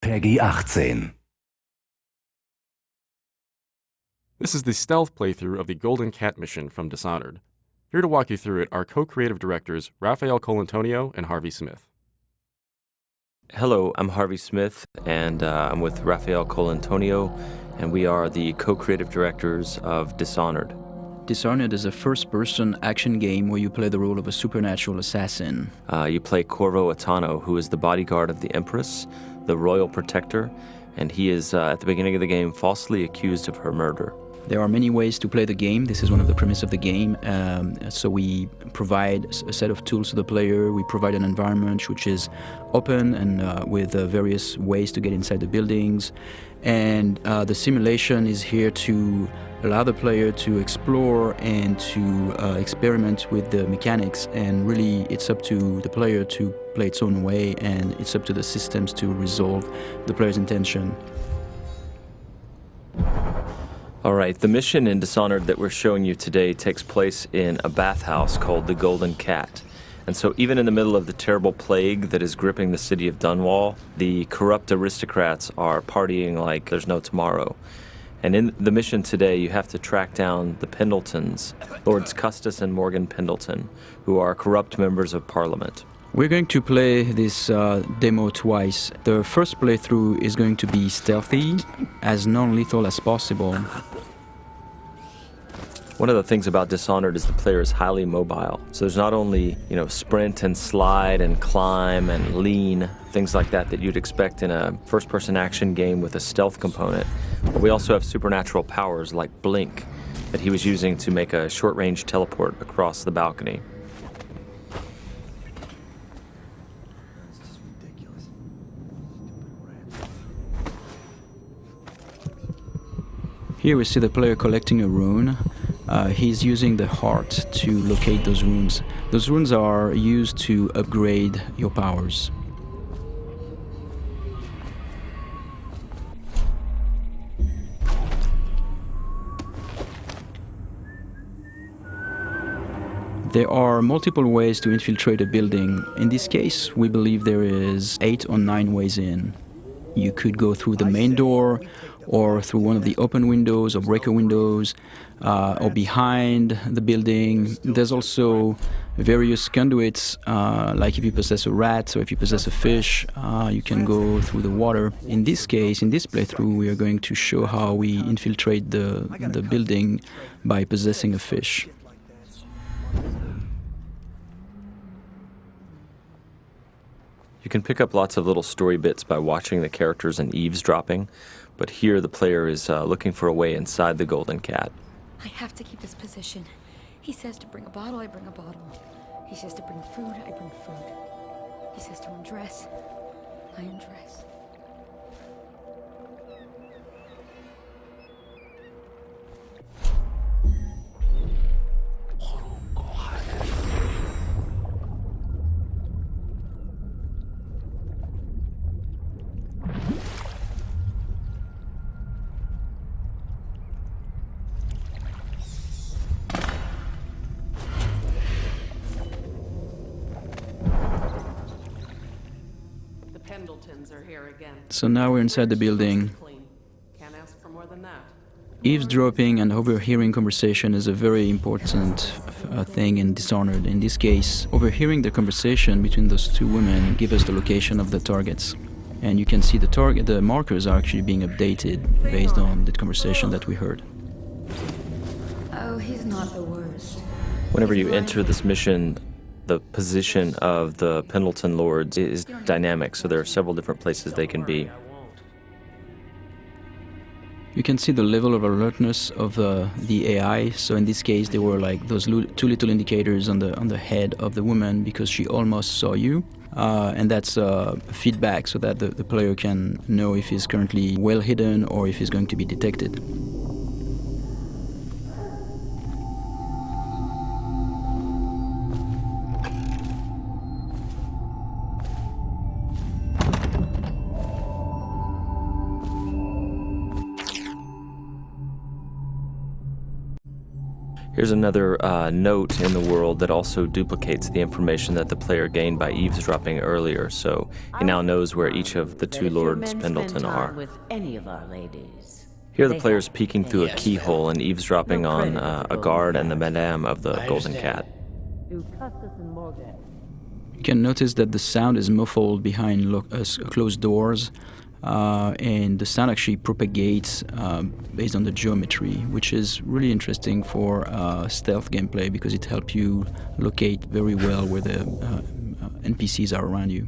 PEGI 18. This is the stealth playthrough of the Golden Cat mission from Dishonored. Here to walk you through it are co-creative directors Raphael Colantonio and Harvey Smith. Hello, I'm Harvey Smith, and I'm with Raphael Colantonio, and we are the co-creative directors of Dishonored. Dishonored is a first-person action game where you play the role of a supernatural assassin. You play Corvo Atano, who is the bodyguard of the Empress, the royal protector, and he is, at the beginning of the game, falsely accused of her murder. There are many ways to play the game. This is one of the premises of the game. So we provide a set of tools to the player. We provide an environment which is open and with various ways to get inside the buildings. And the simulation is here to allow the player to explore and to experiment with the mechanics. And really, it's up to the player to play its own way, and it's up to the systems to resolve the player's intention. All right, the mission in Dishonored that we're showing you today takes place in a bathhouse called the Golden Cat. And so even in the middle of the terrible plague that is gripping the city of Dunwall, the corrupt aristocrats are partying like there's no tomorrow. And in the mission today, you have to track down the Pendletons, Lords Custis and Morgan Pendleton, who are corrupt members of Parliament. We're going to play this demo twice. The first playthrough is going to be stealthy, as non-lethal as possible. One of the things about Dishonored is the player is highly mobile. So there's not only, sprint and slide and climb and lean, things like that you'd expect in a first-person action game with a stealth component, but we also have supernatural powers like Blink that he was using to make a short-range teleport across the balcony. Here we see the player collecting a rune. He's using the heart to locate those runes. Those runes are used to upgrade your powers. There are multiple ways to infiltrate a building. In this case, we believe there is 8 or 9 ways in. You could go through the main door, or through one of the open windows or breaker windows, or behind the building. There's also various conduits, like if you possess a rat or if you possess a fish, you can go through the water. In this case, in this playthrough, we are going to show how we infiltrate the building by possessing a fish. You can pick up lots of little story bits by watching the characters and eavesdropping, but here the player is looking for a way inside the Golden Cat. I have to keep this position. He says to bring a bottle, I bring a bottle. He says to bring food, I bring food. He says to undress, I undress. Pendletons are here again. So now we're inside the building. Can't ask for more than that. Eavesdropping and overhearing conversation is a very important thing in Dishonored. In this case, overhearing the conversation between those two women gives us the location of the targets. And you can see the markers are actually being updated based on the conversation that we heard. Oh, he's not the worst. Whenever you enter this mission, the position of the Pendleton Lords is dynamic, so there are several different places they can be. You can see the level of alertness of the AI. So in this case, there were like those 2 little indicators on the head of the woman because she almost saw you. And that's feedback so that the player can know if he's currently well hidden or if he's going to be detected. Here's another note in the world that also duplicates the information that the player gained by eavesdropping earlier, so he now knows where each of the two Lords Pendleton are. With any of our ladies. Here the player's peeking through a keyhole and eavesdropping on a guard and the madame of the Golden Cat. To Custis and Morgan. You can notice that the sound is muffled behind closed doors, and the sound actually propagates based on the geometry, which is really interesting for stealth gameplay because it helps you locate very well where the NPCs are around you.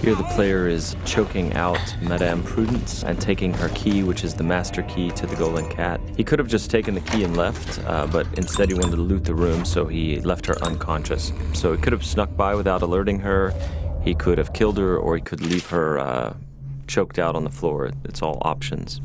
Here the player is choking out Madame Prudence and taking her key, which is the master key to the Golden Cat. He could have just taken the key and left, but instead he wanted to loot the room, so he left her unconscious. So he could have snuck by without alerting her, he could have killed her, or he could leave her choked out on the floor. It's all options.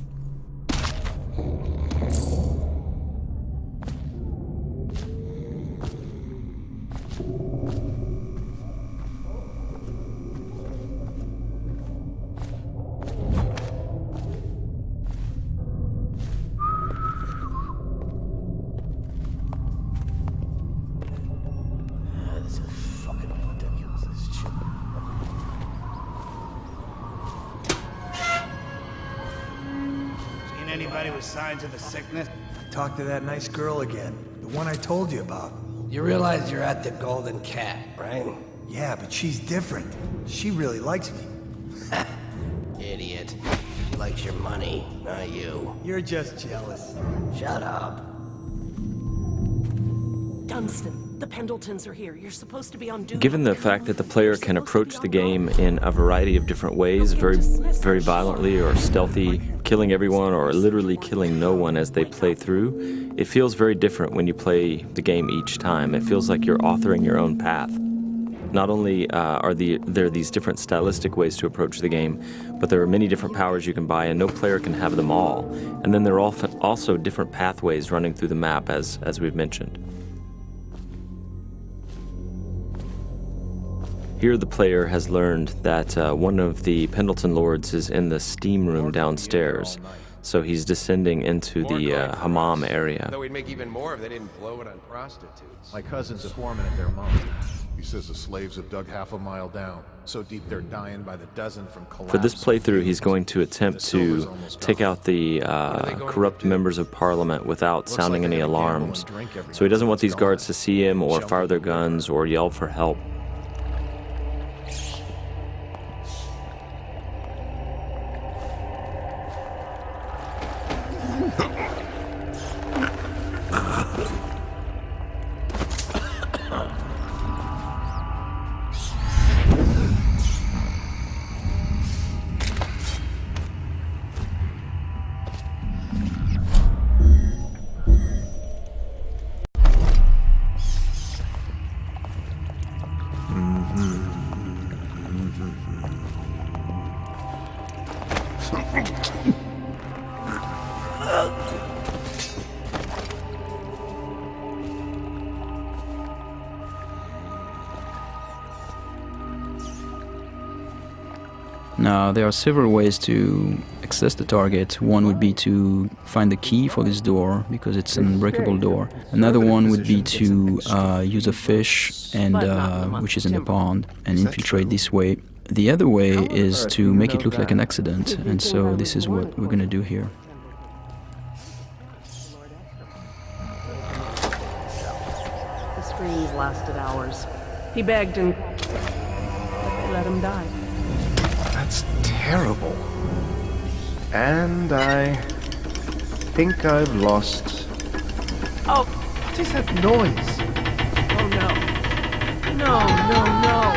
Anybody with signs of the sickness? Talk to that nice girl again. The one I told you about. You realize you're at the Golden Cat, right? Yeah, but she's different. She really likes me. Idiot. She likes your money, not you. You're just jealous. Shut up. Dunstan, the Pendletons are here. You're supposed to be on duty. Given the fact that the player can approach the game in a variety of different ways, very violently or stealthy, killing everyone or literally killing no one as they play through, it feels very different when you play the game each time. It feels like you're authoring your own path. Not only are there these different stylistic ways to approach the game, but there are many different powers you can buy, and no player can have them all. And then there are also different pathways running through the map, as we've mentioned. Here the player has learned that one of the Pendleton Lords is in the steam room downstairs, so he's descending into the hammam area. Though we'd make even more if they didn't blow it on prostitutes. My cousin's a foreman at their mine. He says the slaves have dug half a mile down, so deep they're dying by the dozen from collapse. For this playthrough, he's going to attempt to take out the corrupt members of Parliament without sounding any alarms. So he doesn't want these guards to see him or fire their guns or yell for help. Now, there are several ways to access the target. One would be to find the key for this door, because it's an unbreakable door. Another one would be to use a fish, and which is in the pond, and infiltrate this way. The other way is to make it look like an accident, and so this is what we're going to do here. The screams lasted hours. He begged and they let him die. That's terrible. And I think I've lost... Oh, What is that noise? oh no. No, no, no.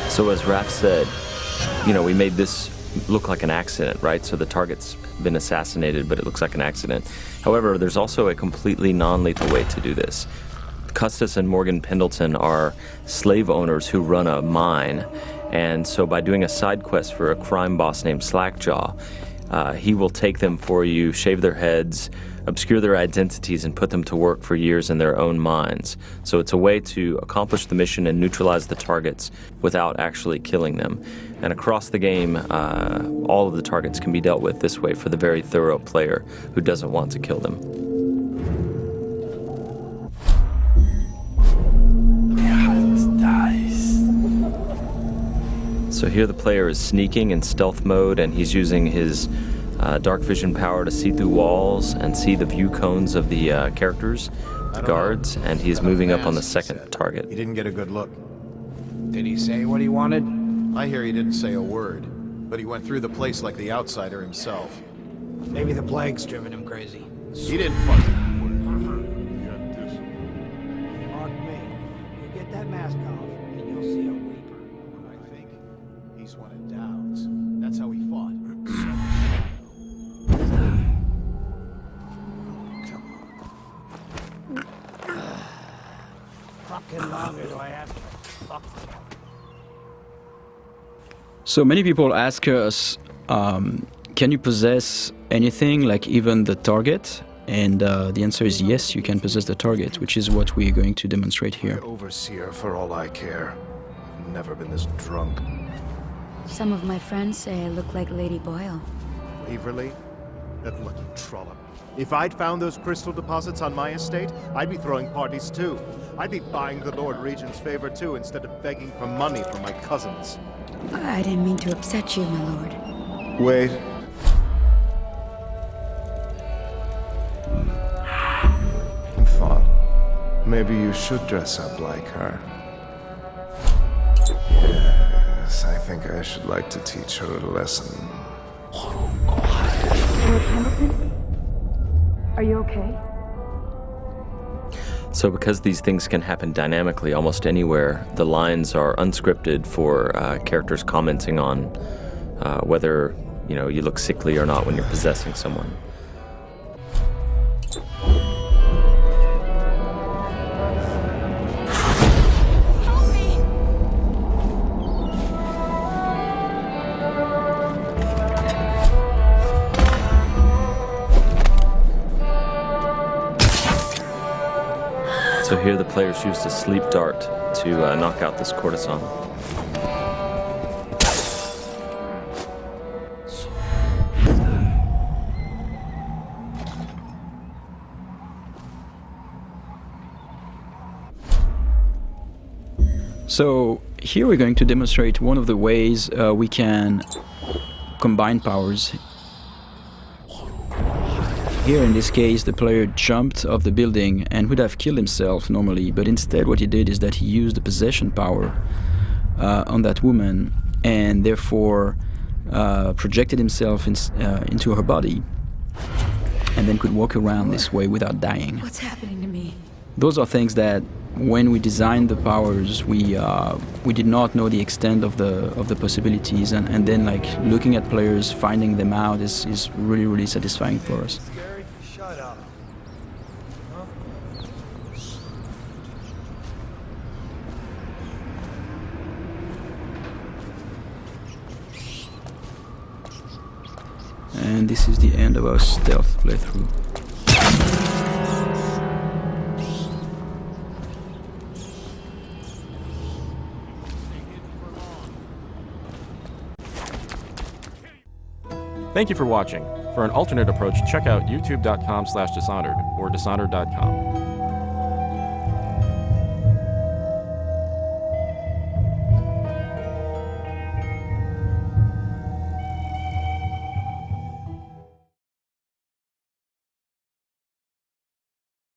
So as Raph said, you know, we made this look like an accident, right? So the target's been assassinated, but it looks like an accident. However, there's also a completely non-lethal way to do this. Custis and Morgan Pendleton are slave owners who run a mine, And so by doing a side quest for a crime boss named Slackjaw, he will take them for you, shave their heads, obscure their identities, and put them to work for years in their own minds. So it's a way to accomplish the mission and neutralize the targets without actually killing them. And across the game, all of the targets can be dealt with this way for the very thorough player who doesn't want to kill them. So here the player is sneaking in stealth mode, and he's using his dark vision power to see through walls and see the view cones of the characters, the guards, and he's moving up on the second target. He didn't get a good look. Did he say what he wanted? I hear he didn't say a word, but he went through the place like the outsider himself. Maybe the plague's driven him crazy. He didn't fucking... Mark me. You get that mask off, and you'll see a weeper. I think he's one of Dowd's. That's how he fought. Fucking longer do I have to fuck? So many people ask us, can you possess anything, like even the target? And the answer is yes, you can possess the target, which is what we're going to demonstrate here. Overseer, for all I care. I've never been this drunk. Some of my friends say I look like Lady Boyle. Waverly? That lucky trollop. If I'd found those crystal deposits on my estate, I'd be throwing parties too. I'd be buying the Lord Regent's favor too, instead of begging for money from my cousins. I didn't mean to upset you, my lord. Wait. I thought maybe you should dress up like her. Yes, I think I should like to teach her a lesson. Lord Hamilton? Are you okay? So because these things can happen dynamically almost anywhere, the lines are unscripted for characters commenting on whether, you know, you look sickly or not when you're possessing someone. So here the players used a sleep dart to knock out this courtesan. So here we're going to demonstrate one of the ways we can combine powers. Here in this case the player jumped off the building and would have killed himself normally, but instead what he did is that he used the possession power on that woman and therefore projected himself into her body and then could walk around this way without dying. What's happening to me? Those are things that when we designed the powers we did not know the extent of the possibilities, and then like looking at players finding them out is really satisfying for us. Shut up. Huh? And this is the end of our stealth playthrough. Thank you for watching. For an alternate approach, check out youtube.com/Dishonored or Dishonored.com.